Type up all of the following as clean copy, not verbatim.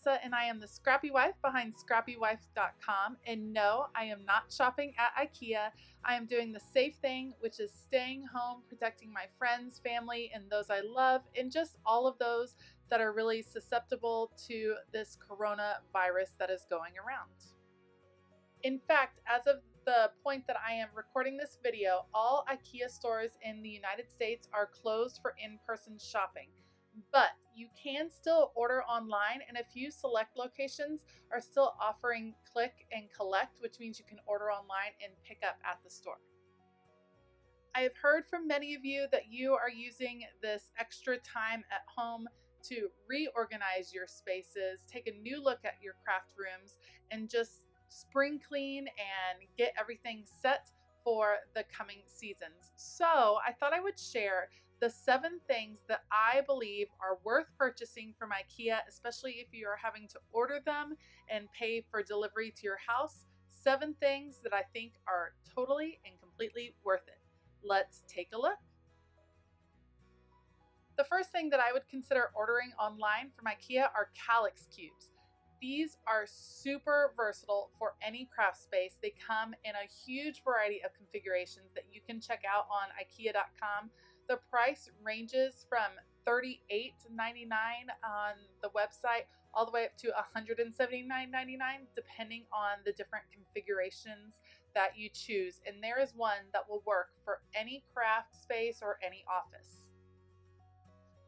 Melissa, and I am the Scrappy Wife behind scrappywife.com. And no, I am not shopping at IKEA. I am doing the safe thing, which is staying home, protecting my friends, family, and those I love, and just all of those that are really susceptible to this coronavirus that is going around. In fact, as of the point that I am recording this video, all IKEA stores in the United States are closed for in-person shopping. But you can still order online, and a few select locations are still offering click and collect, which means you can order online and pick up at the store. I have heard from many of you that you are using this extra time at home to reorganize your spaces, take a new look at your craft rooms, and just spring clean and get everything set for the coming seasons. So I thought I would share the 7 things that I believe are worth purchasing from IKEA, especially if you are having to order them and pay for delivery to your house. 7 things that I think are totally and completely worth it. Let's take a look. The first thing that I would consider ordering online from IKEA are Calix cubes. These are super versatile for any craft space. They come in a huge variety of configurations that you can check out on IKEA.com. The price ranges from $38.99 on the website all the way up to $179.99, depending on the different configurations that you choose. And there is one that will work for any craft space or any office.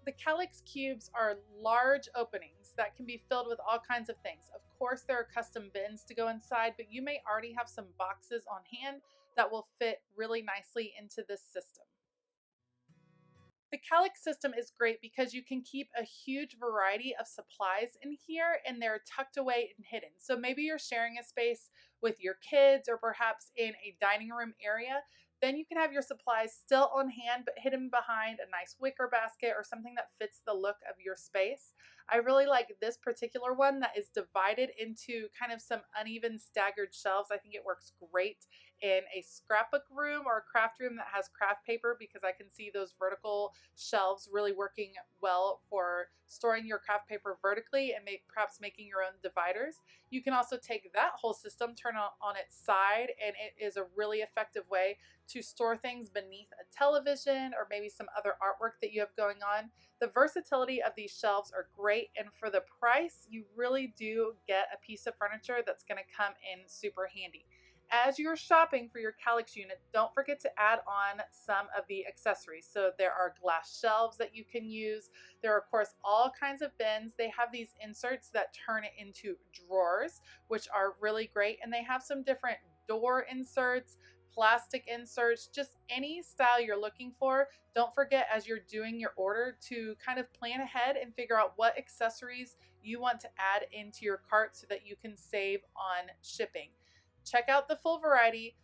The Calix cubes are large openings that can be filled with all kinds of things. Of course, there are custom bins to go inside, but you may already have some boxes on hand that will fit really nicely into this system. The Calix system is great because you can keep a huge variety of supplies in here, and they're tucked away and hidden. So maybe you're sharing a space with your kids or perhaps in a dining room area. Then you can have your supplies still on hand, but hidden behind a nice wicker basket or something that fits the look of your space. I really like this particular one that is divided into kind of some uneven staggered shelves. I think it works great in a scrapbook room or a craft room that has craft paper, because I can see those vertical shelves really working well for storing your craft paper vertically and perhaps making your own dividers. You can also take that whole system, turn it on its side, and it is a really effective way to store things beneath a television or maybe some other artwork that you have going on. The versatility of these shelves are great, and for the price, you really do get a piece of furniture that's going to come in super handy. As you're shopping for your Calix unit, don't forget to add on some of the accessories. So there are glass shelves that you can use. There are, of course, all kinds of bins. They have these inserts that turn it into drawers, which are really great. And they have some different door inserts, plastic inserts, just any style you're looking for. Don't forget, as you're doing your order, to kind of plan ahead and figure out what accessories you want to add into your cart so that you can save on shipping. Check out the full variety.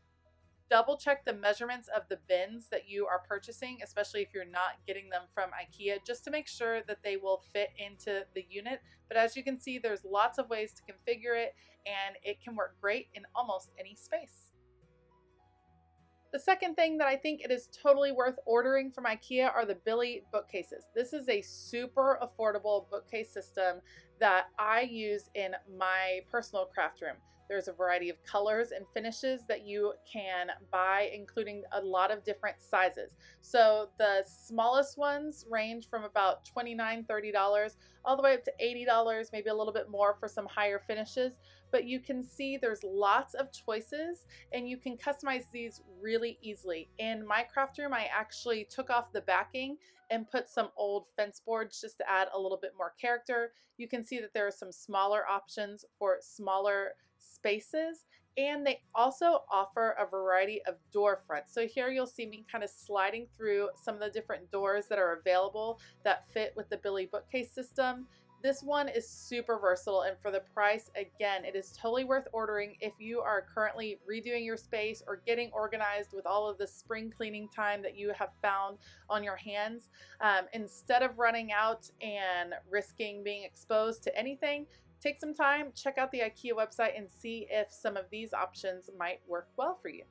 Double check the measurements of the bins that you are purchasing, especially if you're not getting them from IKEA, just to make sure that they will fit into the unit. But as you can see, there's lots of ways to configure it, and it can work great in almost any space. The second thing that I think it is totally worth ordering from IKEA are the Billy bookcases. This is a super affordable bookcase system that I use in my personal craft room. There's a variety of colors and finishes that you can buy, including a lot of different sizes. So the smallest ones range from about $29, $30 all the way up to $80, maybe a little bit more for some higher finishes. But you can see there's lots of choices, and you can customize these really easily. In my craft room, I actually took off the backing and put some old fence boards just to add a little bit more character. You can see that there are some smaller options for smaller spaces, and they also offer a variety of door fronts. So here you'll see me kind of sliding through some of the different doors that are available that fit with the Billy bookcase system. This one is super versatile, and for the price, again, it is totally worth ordering if you are currently redoing your space or getting organized with all of the spring cleaning time that you have found on your hands. Instead of running out and risking being exposed to anything, take some time, check out the IKEA website, and see if some of these options might work well for you.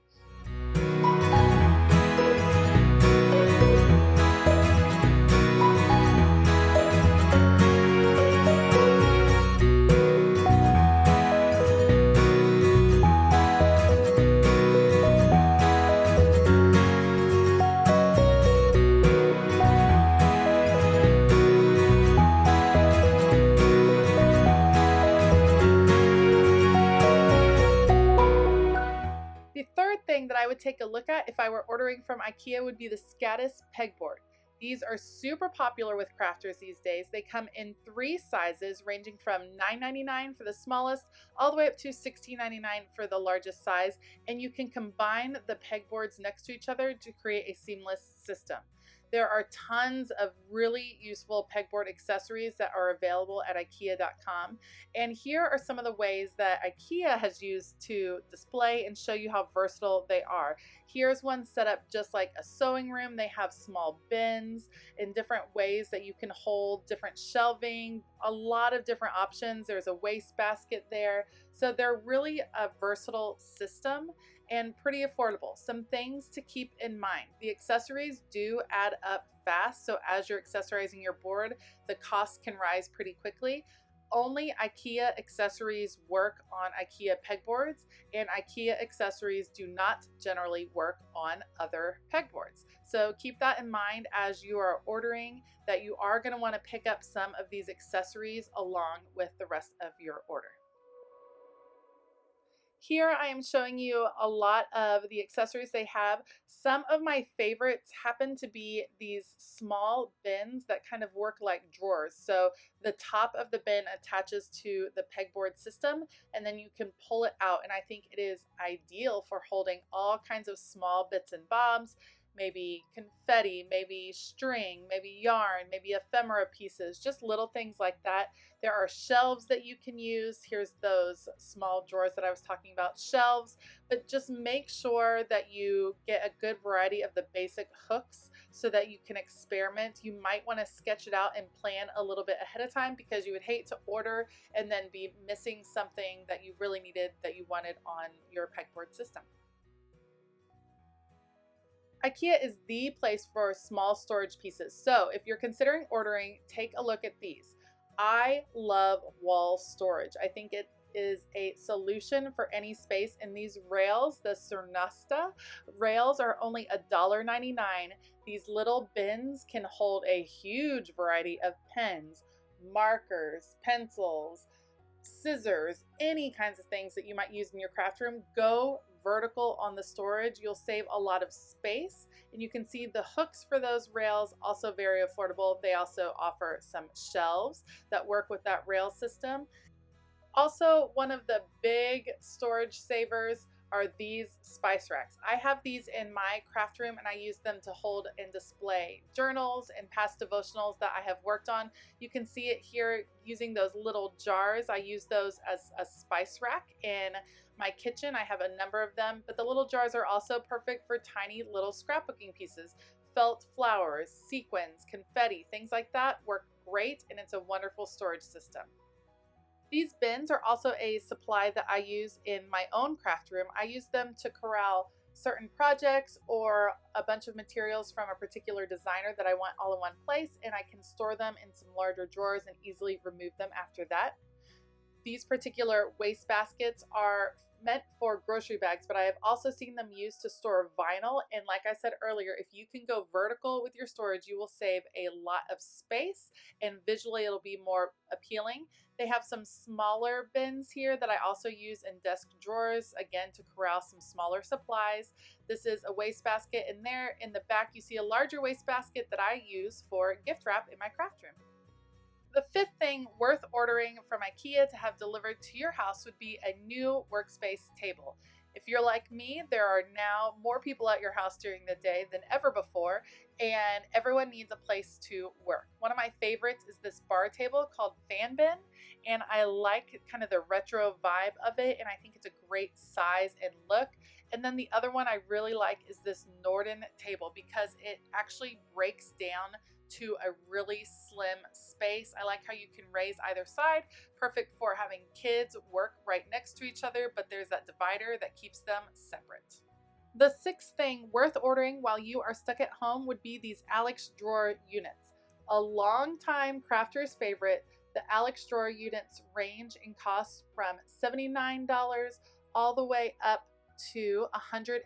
thing that I would take a look at if I were ordering from IKEA would be the Scattis Pegboard. These are super popular with crafters these days. They come in 3 sizes ranging from $9.99 for the smallest all the way up to $16.99 for the largest size, and you can combine the pegboards next to each other to create a seamless system. There are tons of really useful pegboard accessories that are available at IKEA.com. And here are some of the ways that IKEA has used to display and show you how versatile they are. Here's one set up just like a sewing room. They have small bins in different ways that you can hold different shelving, a lot of different options. There's a wastebasket there. So they're really a versatile system and pretty affordable. Some things to keep in mind. The accessories do add up fast, so as you're accessorizing your board, the costs can rise pretty quickly. Only IKEA accessories work on IKEA pegboards, and IKEA accessories do not generally work on other pegboards. So keep that in mind as you are ordering, that you are going to want to pick up some of these accessories along with the rest of your order. Here I am showing you a lot of the accessories they have. Some of my favorites happen to be these small bins that kind of work like drawers. So the top of the bin attaches to the pegboard system, and then you can pull it out. And I think it is ideal for holding all kinds of small bits and bobs, maybe confetti, maybe string, maybe yarn, maybe ephemera pieces, just little things like that. There are shelves that you can use. Here's those small drawers that I was talking about, shelves, but just make sure that you get a good variety of the basic hooks so that you can experiment. You might want to sketch it out and plan a little bit ahead of time, because you would hate to order and then be missing something that you really needed, that you wanted on your pegboard system. IKEA is the place for small storage pieces. So if you're considering ordering, take a look at these. I love wall storage. I think it is a solution for any space. And these rails, the Cernasta rails, are only $1.99. These little bins can hold a huge variety of pens, markers, pencils, scissors, any kinds of things that you might use in your craft room. Go vertical on the storage. You'll save a lot of space, and you can see the hooks for those rails, also very affordable. They also offer some shelves that work with that rail system. Also, one of the big storage savers are these spice racks. I have these in my craft room, and I use them to hold and display journals and past devotionals that I have worked on. You can see it here using those little jars. I use those as a spice rack in my kitchen. I have a number of them, but the little jars are also perfect for tiny little scrapbooking pieces. Felt flowers, sequins, confetti, things like that work great, and it's a wonderful storage system. These bins are also a supply that I use in my own craft room. I use them to corral certain projects or a bunch of materials from a particular designer that I want all in one place, and I can store them in some larger drawers and easily remove them after that. These particular waste baskets are meant for grocery bags, but I have also seen them used to store vinyl. And like I said earlier, if you can go vertical with your storage, you will save a lot of space, and visually it'll be more appealing. They have some smaller bins here that I also use in desk drawers, again, to corral some smaller supplies. This is a wastebasket, and there in the back you see a larger wastebasket that I use for gift wrap in my craft room. The fifth thing worth ordering from IKEA to have delivered to your house would be a new Workspace Table. If you're like me, there are now more people at your house during the day than ever before, and everyone needs a place to work. One of my favorites is this bar table called Fan Bin, and I like kind of the retro vibe of it, and I think it's a great size and look. And then the other one I really like is this Norden table, because it actually breaks down to a really slim space. I like how you can raise either side, perfect for having kids work right next to each other, but there's that divider that keeps them separate. The sixth thing worth ordering while you are stuck at home would be these Calix drawer units. A long-time crafter's favorite, the Calix drawer units range in cost from $79 all the way up to $159,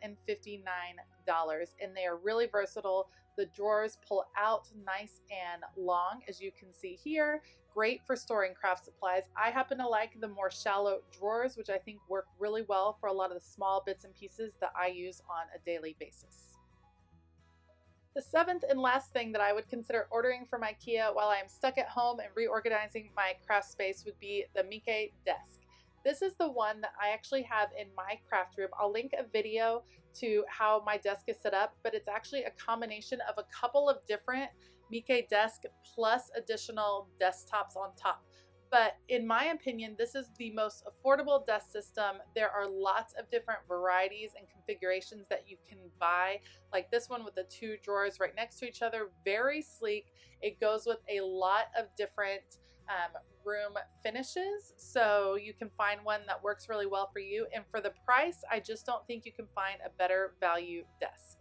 and they are really versatile. The drawers pull out nice and long, as you can see here. great for storing craft supplies. I happen to like the more shallow drawers, which I think work really well for a lot of the small bits and pieces that I use on a daily basis. The seventh and last thing that I would consider ordering from IKEA while I am stuck at home and reorganizing my craft space would be the Mica desk. This is the one that I actually have in my craft room. I'll link a video to how my desk is set up, but it's actually a combination of a couple of different Mica desk plus additional desktops on top. But in my opinion, this is the most affordable desk system. There are lots of different varieties and configurations that you can buy, like this one with the 2 drawers right next to each other, very sleek. It goes with a lot of different room finishes, so you can find one that works really well for you. And for the price, I just don't think you can find a better value desk.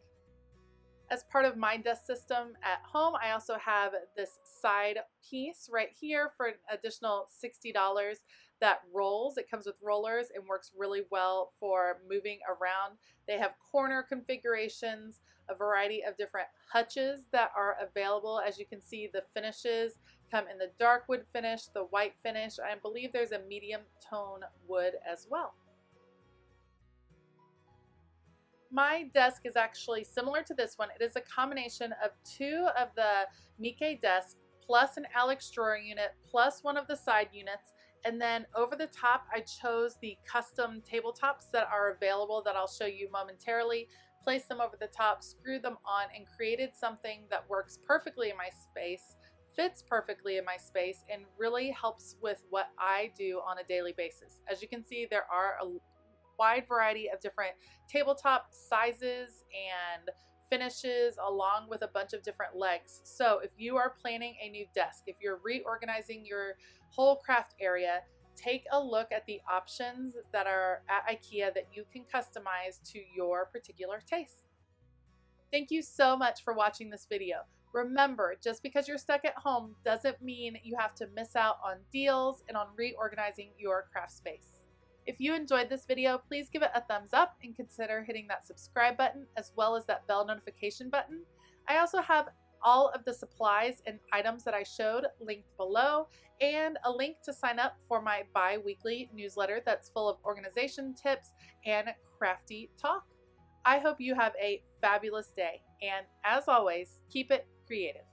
As part of my desk system at home, I also have this side piece right here for an additional $60 that rolls. It comes with rollers and works really well for moving around. They have corner configurations, a variety of different hutches that are available. As you can see, the finishes come in the dark wood finish, the white finish. I believe there's a medium tone wood as well. My desk is actually similar to this one. It is a combination of 2 of the Mica desks plus an Calix drawer unit plus one of the side units. And then over the top, I chose the custom tabletops that are available that I'll show you momentarily. Placed them over the top, screwed them on, and created something that works perfectly in my space, fits perfectly in my space, and really helps with what I do on a daily basis. As you can see, there are a wide variety of different tabletop sizes and finishes, along with a bunch of different legs. So if you are planning a new desk, if you're reorganizing your whole craft area, take a look at the options that are at IKEA that you can customize to your particular taste. Thank you so much for watching this video. Remember, just because you're stuck at home doesn't mean you have to miss out on deals and on reorganizing your craft space. If you enjoyed this video, please give it a thumbs up and consider hitting that subscribe button as well as that bell notification button. I also have all of the supplies and items that I showed linked below, and a link to sign up for my bi-weekly newsletter that's full of organization tips and crafty talk. I hope you have a fabulous day, and as always, keep it creative.